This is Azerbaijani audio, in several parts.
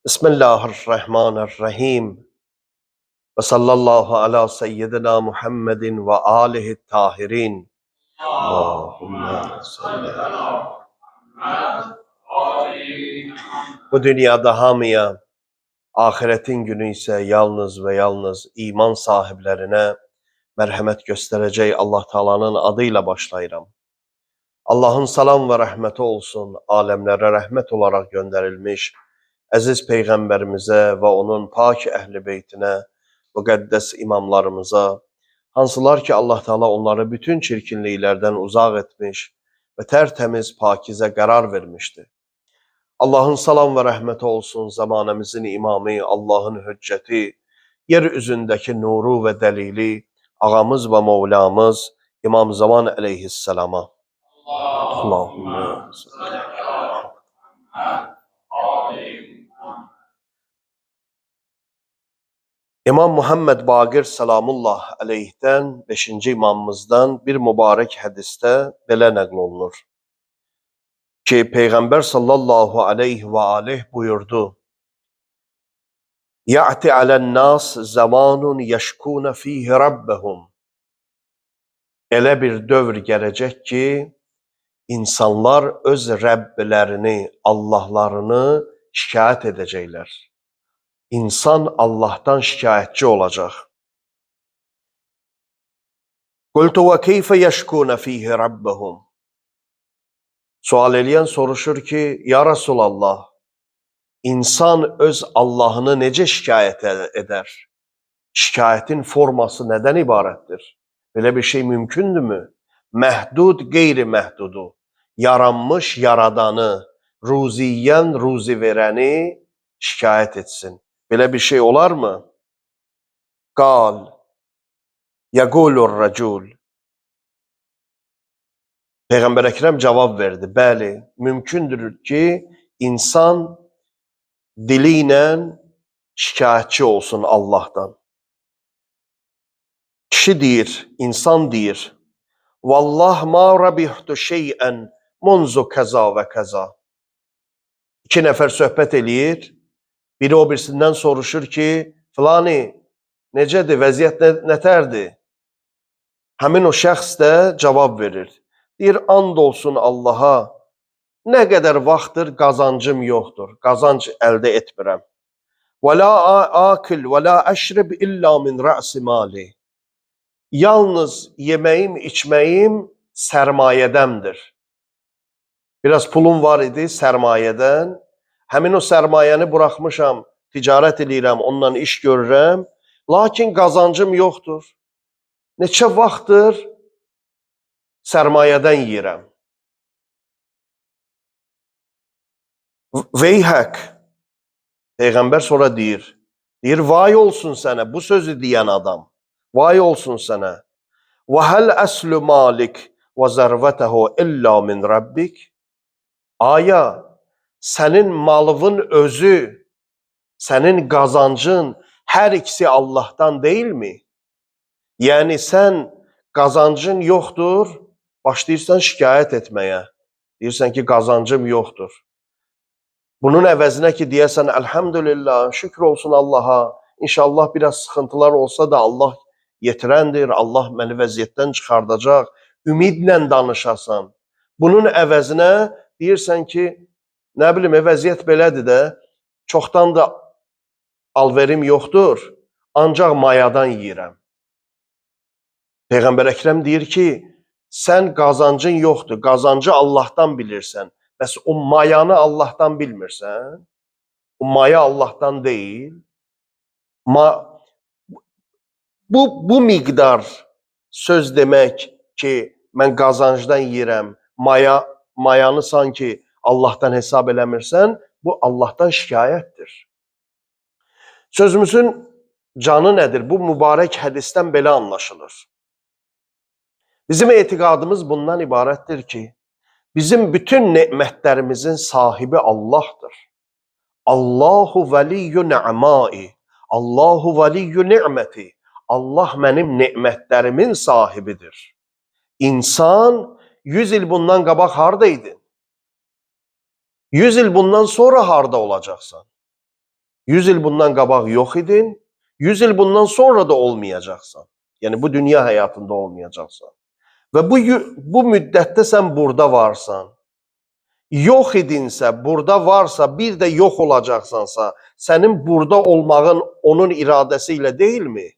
Bismillahirrahmanirrahim. Ve sallallahu ala seyyidina Muhammedin ve alihi tahirin. Allahümme salli. Bu dünyada hamıya, ahiretin günü ise yalnız ve yalnız iman sahiplerine merhamet gösterecek Allah Teala'nın adıyla başlayıram. Allah'ın salam ve rahmeti olsun, alemlere rahmet olarak gönderilmiş əziz Peyğəmbərimize ve onun pak ehli beytine, müqəddəs imamlarımıza, hansılar ki Allah Teala onları bütün çirkinliklerden uzak etmiş ve tertemiz pakize karar vermişti. Allah'ın salam ve rahmeti olsun zamanımızın imamı, Allah'ın hücceti, yeryüzündeki nuru ve delili, ağamız ve Mevlamız İmam Zaman aleyhisselama. Allahümme salli. İmam Muhammed Baqir Salamullah aleyhdən 5-ci imamımızdan bir mübarek hadiste belə nəql olunur ki, Peyğəmbər sallallahu aleyhi ve aleyh buyurdu: "Ya'ti alen-nas zamanun yeşkun fihi rabbahum." Elə bir dövr gelecek ki, insanlar öz Rəbblərini, Allahlarını şikayet edecekler. İnsan Allah'tan şikayetçi olacak. Qultu ve keyfe yeşkun fihi rabbahum. Sual edən soruşur ki, ya Resulallah, insan öz Allah'ını necə şikayet eder? Şikayetin forması neden ibarettir? Böyle bir şey mümkündür mü? Məhdud qeyri məhdudu, yaranmış yaradanı, ruziyen ruzi vereni şikayet etsin. Böyle bir şey olar mı? Qal, yaqulur racul. Peygamber Ekrem cevap verdi. Bəli, mümkündür ki insan diliyle şikayetçi olsun Allah'tan. Kişi deyir, insan deyir, vallah ma rabihtu şey'en munzu kaza ve kaza. İki nefer söhbət eləyir, biri o birisinden soruşur ki, filani necədir, vəziyyət nətərdir? Həmin o şəxs də cavab verir. Deyir, and olsun Allaha, nə qədər vaxtdır qazancım yoxdur, qazanc əldə etmirəm. Və la akil və la əşrib illa min rə'si mali. Yalnız yeməyim, içməyim sərmayədəndir. Biraz pulum var idi sərmayədən. Həmin o sərmayəni buraxmışam, ticarət edirəm, ondan iş görürəm. Lakin qazancım yoxdur. Neçə vaxtdır sərmayədən yiyirəm. Veyhək. Peyğəmbər sonra deyir, vay olsun sənə, bu sözü deyən adam. Vay olsun sənə. Və həl əslu malik və zərvətəhu illa min rabbik. Aya, sənin malının özü, sənin qazancın hər ikisi Allah'tan değil mi? Yəni sən qazancın yoxdur, başlayırsan şikayət etməyə. Deyirsən ki, qazancım yoxdur. Bunun əvəzinə ki, deyəsən, elhamdülillah, şükür olsun Allaha, İnşallah biraz sıxıntılar olsa da Allah yetirəndir, Allah məni vəziyyətdən çıxardacaq, ümidlə danışasan. Bunun əvəzinə deyirsən ki, nə bilim, vəziyyət belədir də, çoxdan da alverim yoxdur, ancaq mayadan yiyirəm. Peyğəmbər Əkrəm deyir ki, sən qazancın yoxdur, qazancı Allah'tan bilirsən. Bəs o mayanı Allah'tan bilmirsən? O maya Allah'tan değil. Bu miqdar söz demək ki, mən qazancdan yiyirəm, mayanı sanki Allah'tan hesab eləmirsən, bu Allah'tan şikayətdir. Sözümüzün canı nədir? Bu mübarək hədisdən belə anlaşılır. Bizim etiqadımız bundan ibarətdir ki, bizim bütün nemətlərimizin sahibi Allah'tır. Allahu veliyyü ni'mai, Allahu veliyyü ni'meti. Allah mənim nemətlərimin sahibidir. İnsan 100 il bundan qabaq hardaydın? 100 il bundan sonra harda olacaqsan? 100 il bundan qabaq yox idin, 100 il bundan sonra da olmayacaqsan. Yəni bu dünya həyatında olmayacaqsan. Və bu müddətdə sən burada varsan. Yox idinsə, burada varsa, bir də yox olacaqsansa, sənin burada olmağın onun iradəsi ilə deyilmi?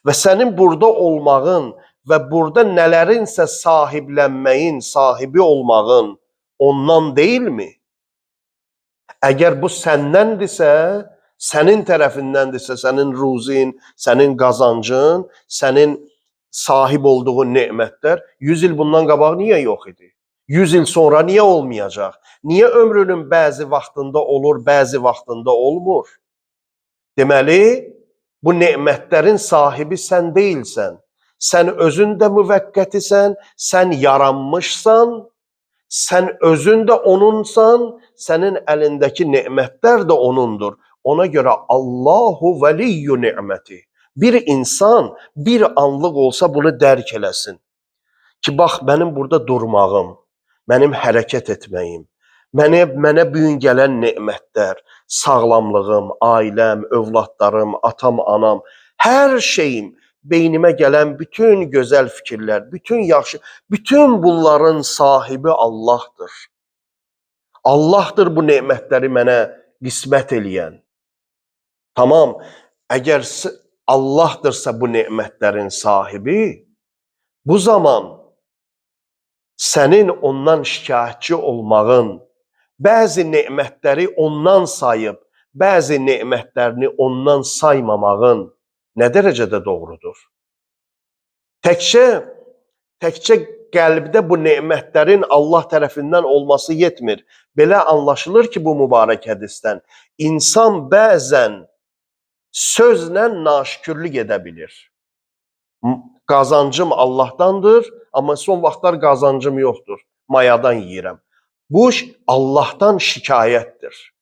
Və sənin burada olmağın və burada nələrinsə sahiblənməyin, sahibi olmağın ondan deyilmi? Əgər bu səndəndirsə, sənin tərəfindəndirsə, sənin ruzin, sənin qazancın, sənin sahib olduğun nemətlər 100 il bundan qabaq niyə yox idi? 100 il sonra niyə olmayacaq? Niyə ömrünün bəzi vaxtında olur, bəzi vaxtında olmur? Deməli, bu nemətlərin sahibi sən deyilsən. Sən özün də müvəqqətisən, sən yaranmışsan, sən özün də onunsan, sənin əlindəki nemətlər də onundur. Ona görə Allahu vəliyyu neməti. Bir insan bir anlıq olsa bunu dərk eləsin. Ki, bax, mənim burada durmağım, mənim hərəkət etməyim, mənə bu gün gələn nemətlər, sağlamlığım, ailəm, övladlarım, atam, anam, hər şeyim, beynimə gələn bütün gözəl fikirlər, bütün yaxşı, bütün bunların sahibi Allahdır. Allahdır bu nemətləri mənə qismət eləyən. Tamam, əgər Allahdırsa bu nemətlərin sahibi, bu zaman sənin ondan şikayətçi olmağın, bəzi nemətləri ondan sayıb, bəzi nemətlərini ondan saymamağın nə dərəcədə doğrudur? Təkcə qəlbdə bu nemətlərin Allah tərəfindən olması yetmir. Belə anlaşılır ki, bu mübarək hədisdən insan bəzən sözlə naşükürlük edə bilir. Qazancım Allahdandır, amma son vaxtlar qazancım yoxdur, mayadan yeyirəm. Bu Allahdan şikayətdir.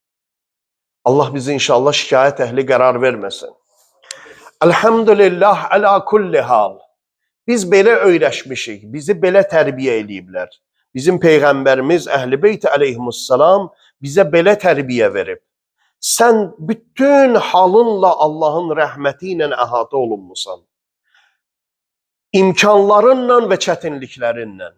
Allah bizi inşallah şikayət əhli qərar verməsin. Elhamdülillah əla kulli hal. Biz belə öyrəşmişik, bizi belə tərbiyə eləyiblər. Bizim Peyğəmbərimiz Əhl-i-Beyt əleyhimussalam bizə belə tərbiyə verib. Sən bütün halınla Allahın rəhməti ilə əhatə olunmusan. İmkanlarınla və çətinliklərinlə.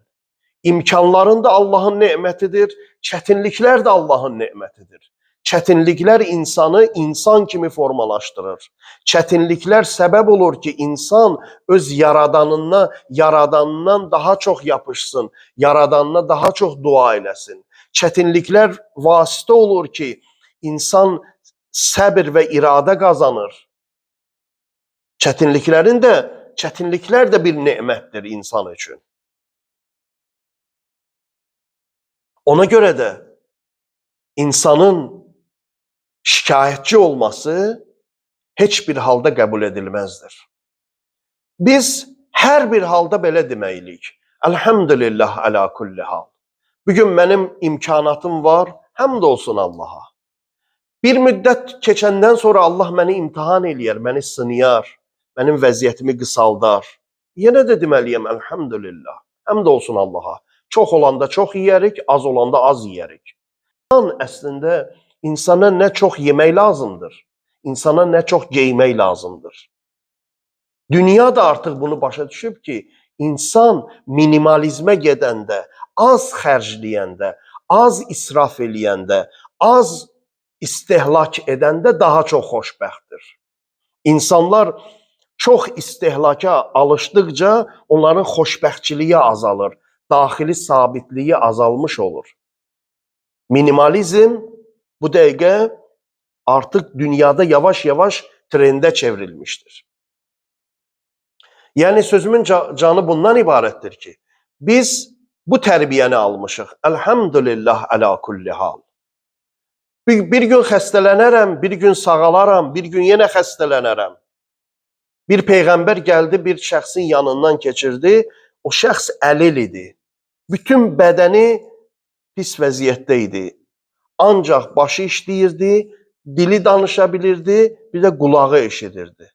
İmkanların da Allahın nemətidir, çətinliklər də Allahın nemətidir. Çətinliklər insanı insan kimi formalaşdırır. Çətinliklər səbəb olur ki, insan öz yaradanından daha çox yapışsın, yaradanına daha çox dua eləsin. Çətinliklər vasitə olur ki, insan səbir və iradə qazanır. Çətinliklər də bir nemətdir insan üçün. Ona görə də insanın şikayətçi olması heç bir halda qəbul edilməzdir. Biz hər bir halda belə deməliyik. Elhamdülillah əla kulli hal. Bugün mənim imkanatım var, həmd olsun Allaha. Bir müddət keçəndən sonra Allah məni imtihan eləyər, məni sınayar, mənim vəziyyətimi qısaldar. Yenə də deməliyəm, elhamdülillah, həmd olsun Allaha. Çox olanda çox yeyərik, az olanda az yeyərik. Əslində, insana nə çox yemək lazımdır, insana nə çox geymək lazımdır. Dünya da artıq bunu başa düşüb ki, insan minimalizmə gedəndə, az xərcləyəndə, az israf eləyəndə, az istehlak edəndə daha çox xoşbəxtdir. İnsanlar çox istehlaka alışdıqca onların xoşbəxtçiliyi azalır, daxili sabitliyi azalmış olur. Minimalizm bu dəqiqə artıq dünyada yavaş-yavaş trendə çevrilmişdir. Yəni sözümün canı bundan ibarətdir ki, biz bu tərbiyəni almışıq. Elhamdülillah əla kulli hal. Bir gün xəstələnərəm, bir gün sağalaram, bir gün yenə xəstələnərəm. Bir peyğəmbər gəldi, bir şəxsin yanından keçirdi, o şəxs əlil idi. Bütün bədəni pis vəziyyətdə idi. Ancaq başı işləyirdi, dili danışa bilirdi, bir də qulağı eşidirdi.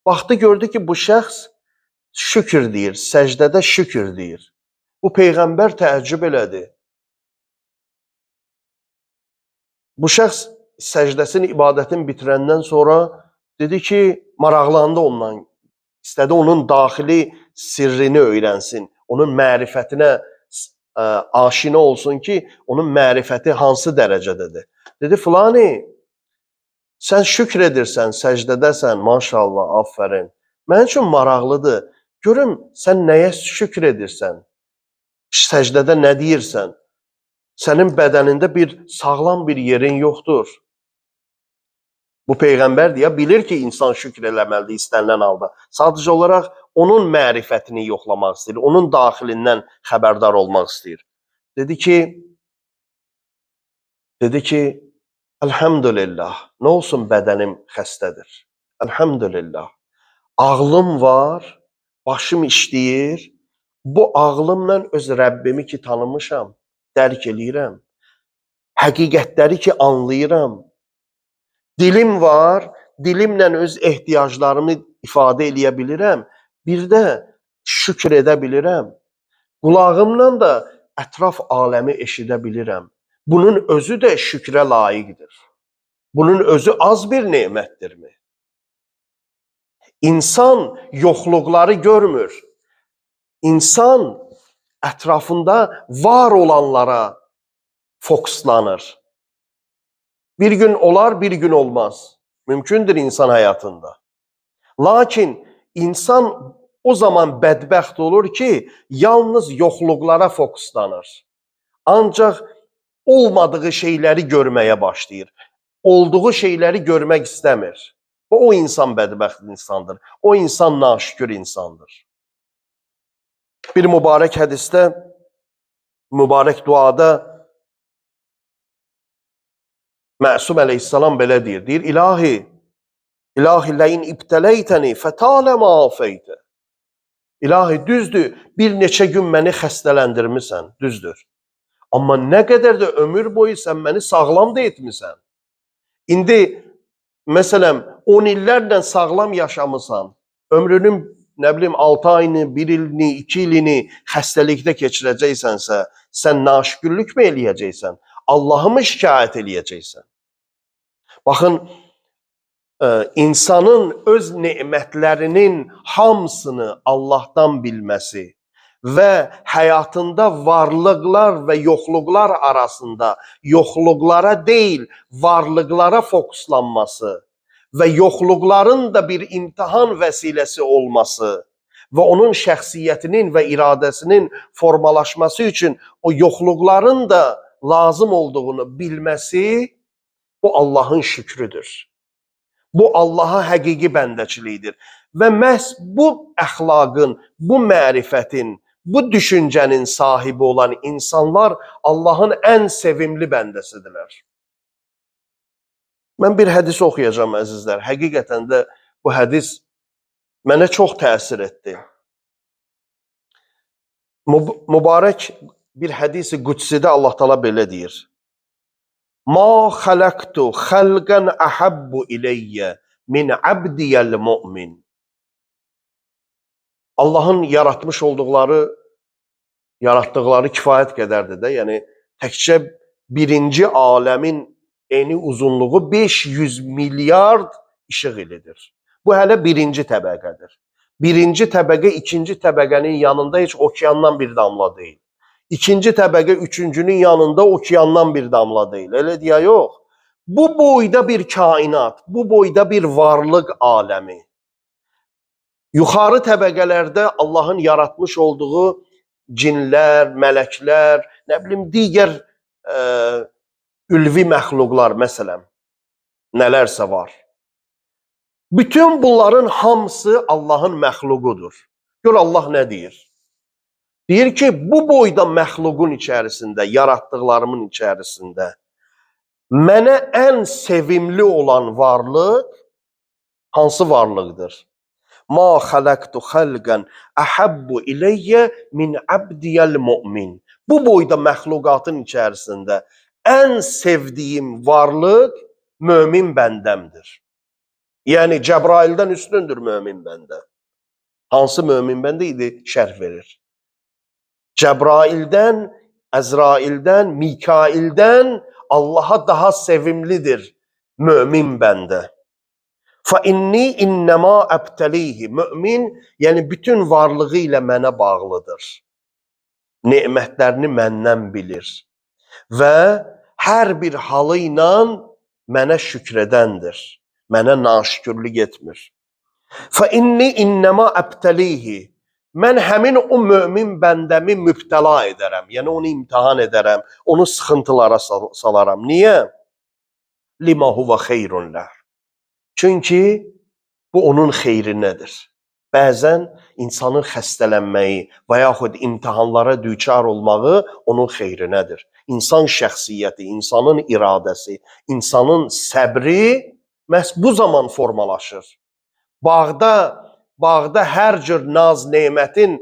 Baxdı, gördü ki, bu şəxs şükür deyir, səcdədə şükür deyir. Bu peyğəmbər təəccüb elədi. Bu şəxs səcdəsini, ibadətini bitirəndən sonra dedi ki, maraqlandı ondan. İstədi onun daxili sirrini öyrənsin. Onun mərifətinə aşina olsun ki, onun mərifəti hansı dərəcədədir. Dedi, filani, sən şükr edirsən, səcdədəsən, maşallah, afərin. Mənim üçün maraqlıdır. Görüm, sən nəyə şükr edirsən? Səcdədə nə deyirsən? Sənin bədənində bir sağlam bir yerin yoxdur. Bu Peyğəmbər deyə bilir ki, insan şükr eləməlidir istənilən halda. Sadəcə olaraq onun mərifətini yoxlamaq istəyir, onun daxilindən xəbərdar olmaq istəyir. Dedi ki, Elhamdülillah, nə olsun bədənim xəstədir. Elhamdülillah, ağlım var, başım işləyir, bu ağlımla öz Rəbbimi ki tanımışam, dərk eləyirəm, həqiqətləri ki anlayıram, dilim var, dilimlə öz ehtiyaclarımı ifadə eləyə bilirəm, bir də şükür edə bilirəm, qulağımla da ətraf aləmi eşidə bilirəm. Bunun özü də şükrə layiqdir. Bunun özü az bir nemətdirmi? İnsan yoxluqları görmür. İnsan ətrafında var olanlara fokuslanır. Bir gün olar, bir gün olmaz. Mümkündür insan həyatında. Lakin insan o zaman bədbəxt olur ki, yalnız yoxluqlara fokuslanır. Ancaq olmadığı şeyləri görməyə başlayır. Olduğu şeyləri görmək istəmir. O insan bədbəxt insandır. O insan naşükür insandır. Bir mübarək hədisdə, mübarək duada Məsum əleyhissalam belə deyir. Deyir, İlahi ləyin ibtələytəni fətələ məafeytə. İlahi, düzdür, bir neçə gün məni xəstələndirmisən, düzdür. Amma nə qədər də ömür boyu sən məni sağlam da etmisən. İndi, məsələn, 10 illərlə sağlam yaşamısan, ömrünün, nə bilim, 6 ayını, 1 ilini, 2 ilini xəstəlikdə keçirəcəksənsə, sən naşükürlük mü eləyəcəksən? Allah'ı mı şikayet eləyəcəksən? Baxın, insanın öz nemətlərinin hamısını Allah'tan bilməsi və həyatında varlıqlar və yoxluqlar arasında yoxluqlara deyil, varlıqlara fokuslanması və yoxluqların da bir imtihan vəsiləsi olması və onun şəxsiyyətinin və iradəsinin formalaşması üçün o yoxluqların da lazım olduğunu bilməsi, bu Allah'ın şükrüdür. Bu Allah'a həqiqi bəndəçilikdir. Və məhz bu əxlaqın, bu mərifətin, bu düşüncənin sahibi olan insanlar Allah'ın ən sevimli bəndəsidirlər. Mən bir hədis oxuyacağım əzizlər. Həqiqətən də bu hədis mənə çox təsir etdi. Mübarək bir hədisi qudsidə Allah Teala belə deyir. Ma xalaqtu xalqan ahabbu ileyyə min abdiyəl mu'min. Allah'ın yaratmış yarattıqları kifayət qədərdir də. Yəni təkcə birinci aləmin eni uzunluğu 500 milyard işıq ilidir. Bu hələ birinci təbəqədir. Birinci təbəqə ikinci təbəqənin yanında heç okeandan bir damla deyil. İkinci təbəqə üçüncünün yanında okeandan bir damla deyil. Elə deyə yox. Bu boyda bir kainat, bu boyda bir varlıq aləmi. Yuxarı təbəqələrdə Allah'ın yaratmış olduğu cinlər, mələklər, nə bilim digər ülvi məxluqlar məsələn, nələrsə var. Bütün bunların hamısı Allah'ın məxluqudur. Gör Allah nə deyir? Deyir ki, bu boyda məxluqun içərisində, yaratdıqlarımın içərisində mənə ən sevimli olan varlıq hansı varlıqdır? Ma xalaqtu xalqan ahabbu ileyyə min abdiyəl mu'min. Bu boyda məxluqatın içərisində ən sevdiyim varlıq mömin bəndəmdir. Yəni Cəbraildən üstündür mömin bəndə. Hansı mömin bəndə idi? Şərh verir. Cəbraildən, Əzraildən, Mikaildən Allah'a daha sevimlidir Mömin bəndə. Fa inni innema əbtəlihi. Mömin, yəni bütün varlığı ilə mənə bağlıdır. Nemətlərini məndən bilir və hər bir halı ilə mənə şükrədəndir. Mənə naşükürlük etmir. Fa inni innema əbtəlihi. Mən həmin o mömin bəndəmi mübtəla edərəm. Yəni onu imtahan edərəm, onu sıxıntılara salaram. Niyə? Lima huva xeyrun ləh. Çünki bu onun xeyrinədir. Bəzən insanın xəstələnməyi və yaxud imtahanlara düçar olmağı onun xeyrinədir. İnsan şəxsiyyəti, insanın iradəsi, insanın səbri məhz bu zaman formalaşır. Bağda hər cür naz nemətin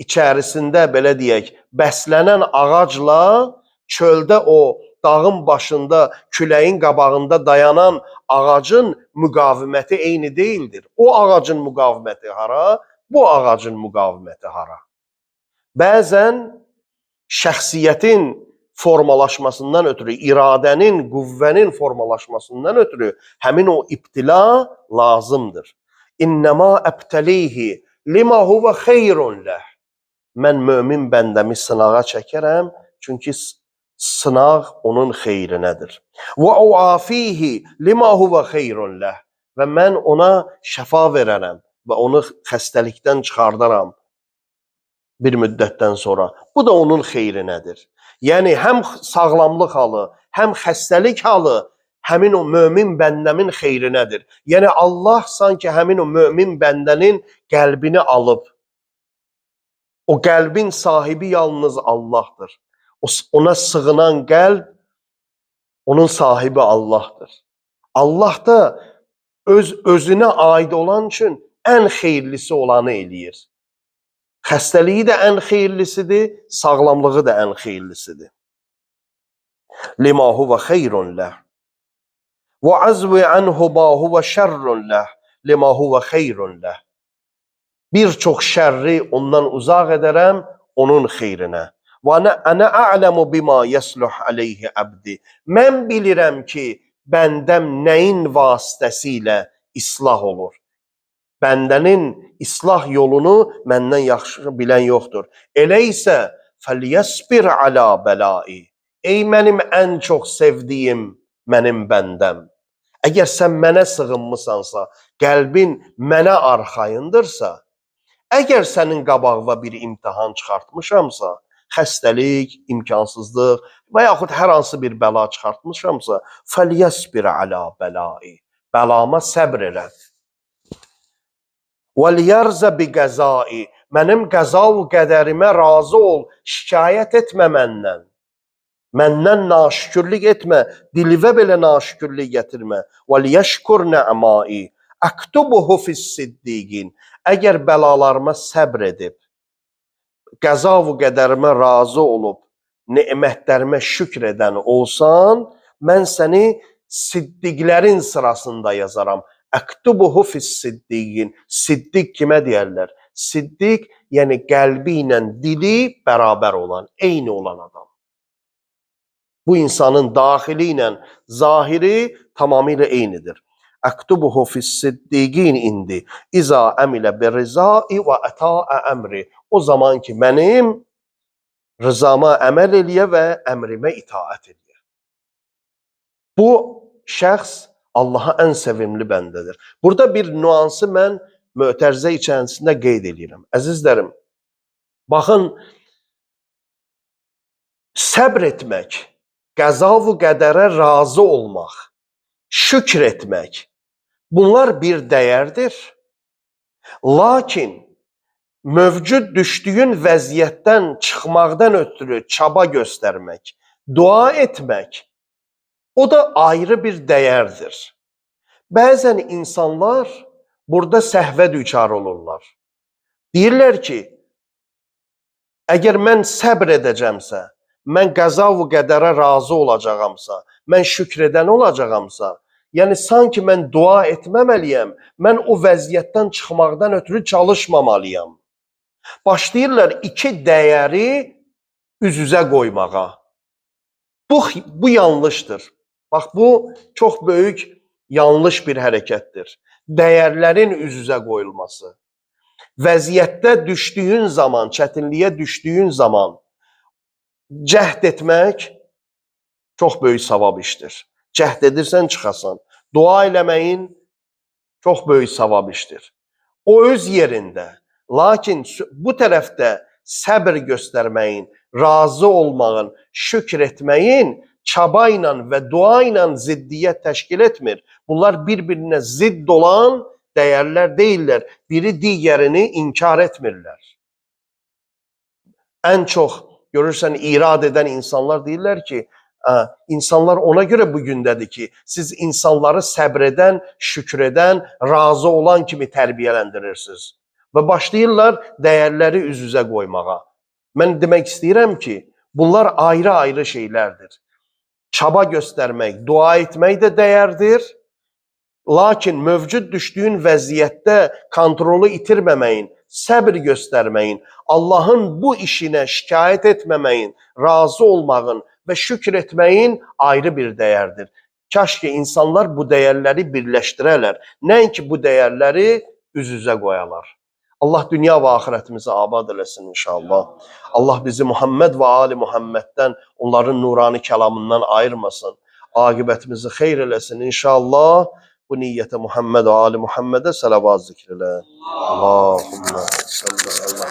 içərisində, belə deyək, bəslənən ağacla çöldə o dağın başında, küləyin qabağında dayanan ağacın müqaviməti eyni deyildir. O ağacın müqaviməti hara, bu ağacın müqaviməti hara. Bəzən şəxsiyyətin formalaşmasından ötürü, iradənin, qüvvənin formalaşmasından ötürü həmin o ibtila lazımdır. İnnəmə əbtəlihi lima huva xeyrun ləh. Mən mömin bəndəmi sınağa çəkərəm, çünki sınaq onun xeyrinədir. Və uafihi lima huva xeyrun ləh. Və mən ona şəfa verərəm və onu xəstəlikdən çıxardaram bir müddətdən sonra. Bu da onun xeyrinədir. Yəni həm sağlamlıq halı, həm xəstəlik halı həmin o mömin bəndəmin xeyrinədir. Yəni Allah sanki həmin o mömin bəndənin qəlbini alıb. O qəlbin sahibi yalnız Allahdır. Ona sığınan qəlb, onun sahibi Allahdır. Allah da özünə aid olan üçün ən xeyirlisi olanı eləyir. Xəstəliyi də ən xeyirlisidir, sağlamlığı da ən xeyirlisidir. Lima huva xeyrun ləh. Və azvi anhu ma huva şerrun ləh. Lima huva xeyrun ləh. Bir çox şərri ondan uzaq edərəm, onun xeyrinə. Və ana a'lamu bima yasluh alayhi abdi. Mən bilirəm ki, bəndəm nəyin vasitəsilə islah olur. Bəndənin islah yolunu məndən yaxşı bilən yoxdur. Elə isə fəlyəsbir ala bəlai. Ey mənim ən çox sevdiyim mənim bəndəm. Əgər sən mənə sığınmısansa, qəlbin mənə arxayındırsa, əgər sənin qabağına bir imtahan çıxartmışamsa, xəstəlik, imkansızlıq və yaxud hər hansı bir bəla çıxartmışamsa, fəlyəsbir alə bəlai. Bəlama səbr elə. وَلْيَرْزَ بِقَزَائِ. Mənim qəza və qədərimə razı ol, şikayət etmə məndən. Məndən naşükürlük etmə, dilivə belə naşükürlük gətirmə. وَلْيَشْكُرْ نَعْمَائِ أَكْتُبُهُ فِي الصِّدِّقِينَ. Əgər bəlalarıma səbr edib, qəza və qədərimə razı olub, nemətlərimə şükr edən olsan, mən səni siddiqlərin sırasında yazaram. Əktubuhu fis-siddiqin. Siddiq kimə deyərlər? Siddiq, yəni qəlbi ilə dili bərabər olan, eyni olan adam. Bu insanın daxili ilə zahiri tamamilə eynidir. Əktubuhu fis-siddiqin indi. İza əmilə bir-rizai və ətaə əmri. O zaman ki, mənim rızama əməl eləyə və əmrimə itaət eləyə. Bu şəxs Allaha ən sevimli bəndədir. Burada bir nüansı mən mötərizə içərisində qeyd edirəm. Əzizlərim, baxın, səbr etmək, qəza və qədərə razı olmaq, şükr etmək, bunlar bir dəyərdir. Lakin mövcud düşdüyün vəziyyətdən çıxmaqdan ötürü çaba göstərmək, dua etmək, o da ayrı bir dəyərdir. Bəzən insanlar burada səhvə düçar olurlar. Deyirlər ki, əgər mən səbr edəcəmsə, mən qəza və qədərə razı olacağamsa, mən şükr edən olacağamsa, yəni sanki mən dua etməməliyəm, mən o vəziyyətdən çıxmaqdan ötürü çalışmamalıyam. Başlayırlar iki dəyəri üz-üzə qoymağa. Bu yanlışdır. Bax, bu çox böyük yanlış bir hərəkətdir. Dəyərlərin üz-üzə qoyulması. Vəziyyətdə düşdüyün zaman, çətinliyə düşdüyün zaman cəhd etmək çox böyük savab işdir. Cəhd edirsən çıxasan. Dua eləməyin çox böyük savab işdir. O öz yerində. Lakin bu tərəfdə səbr göstərməyin, razı olmağın, şükr etməyin çaba ilə və dua ilə ziddiyyət təşkil etmir. Bunlar bir-birinə zidd olan dəyərlər deyirlər. Biri digərini inkar etmirlər. Ən çox görürsən irad edən insanlar deyirlər ki, insanlar ona görə bu gündədir ki, siz insanları səbr edən, şükür edən, razı olan kimi tərbiyələndirirsiniz. Və başlayırlar dəyərləri üz-üzə qoymağa. Mən demək istəyirəm ki, bunlar ayrı-ayrı şeylərdir. Çaba göstərmək, dua etmək də dəyərdir. Lakin mövcud düşdüyün vəziyyətdə kontrolu itirməməyin, səbr göstərməyin, Allahın bu işinə şikayət etməməyin, razı olmağın və şükür etməyin ayrı bir dəyərdir. Kaş ki, insanlar bu dəyərləri birləşdirərlər. Nəinki bu dəyərləri üz-üzə qoyalar. Allah dünya və axirətimizi abad eləsin inşallah. Allah bizi Muhammed və Ali Muhammeddən, onların nurani kəlamından ayırmasın. Aqibətimizi xeyr eləsin inşallah. Bu niyyətə Muhammed və Ali Muhammedə salavat zikr elə. Allahümme salli ala.